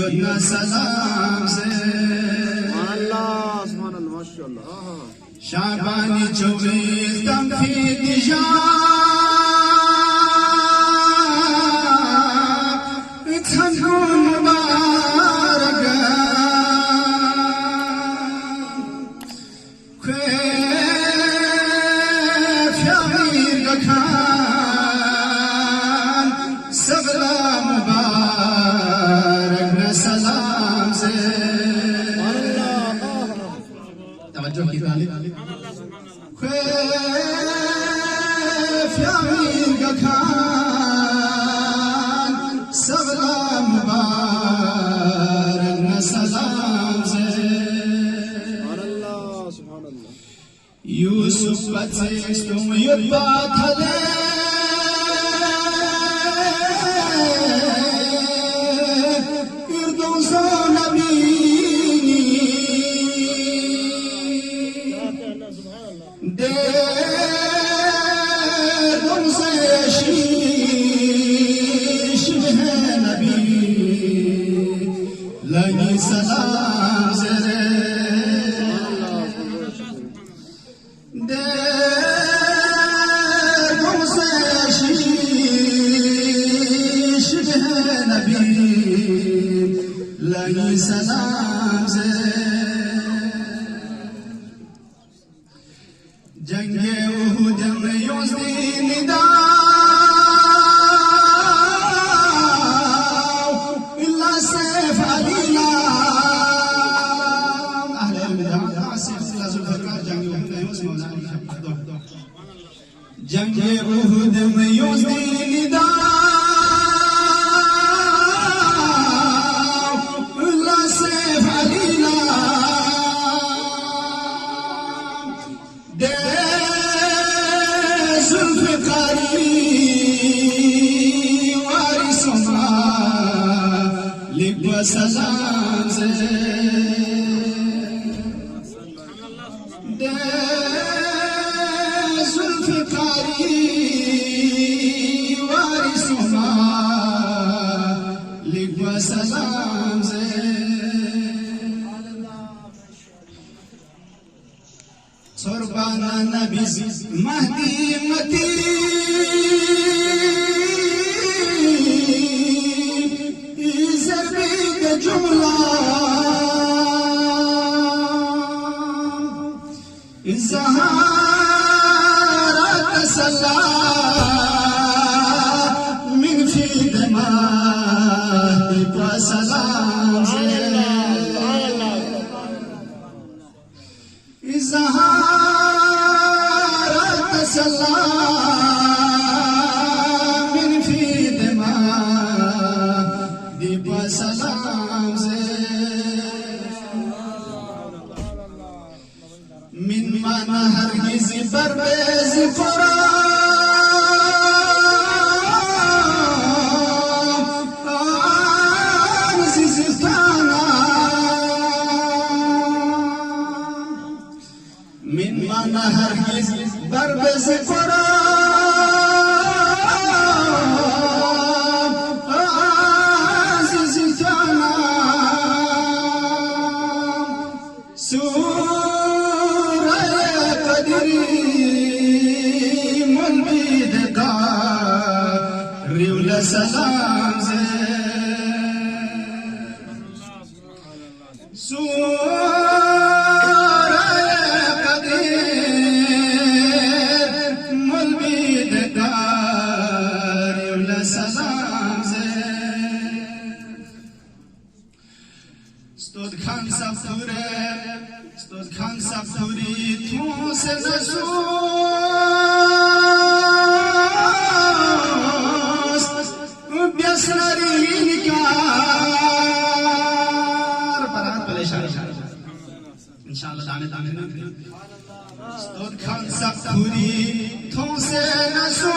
योजना सलाम से शाबानी 24 दम फी दिशा मुबारक फ्यामीर खान सबला मुबारक न सलाम से तवज्जो की तालीब फ्यामीर खान सबला मुबारक न सलाम से यूसुफ बच्चे तुम युद्ध थले इर्दोसो नबी दे तुमसे शीश है नबी लगी सलाम से दे तुमसे शीश है नबी लगी सलाम से जंगे उहुद में योज़ी निदा इल्ला सैफ अलीला अहले मिदान आसिफ जुल्फकार जंगे उहुद में योज़ी मौलाना जंगे उहुद में योज़ी निदा इल्ला सैफ अलीला दे जुल्फकारी वारिसुमा लिब्वा सलाम से दे जुल्फकारी वारिसुमा लिब्वा सलाम से सुरबाना नबी महदी मती ज़रबी जुमला ज़हारा तसल्ला मिन फी दमाही व सलाम से ज़हारा तसल्ला मिन फी दमाही व सलाम से मिन माना हरगिज़ बरबेज़ कुरान ज़िज़ताना मिन माना हरगिज़ बरबेज़ कुरान ज़िज़ताना रिवला सलाम से सूरा कदीर मुल्बीद का रिवला सलाम से स्तोद खान सफूरी तू से नसू इंशाअल्लाह दाने स्तोद खान सफूरी तू से नसू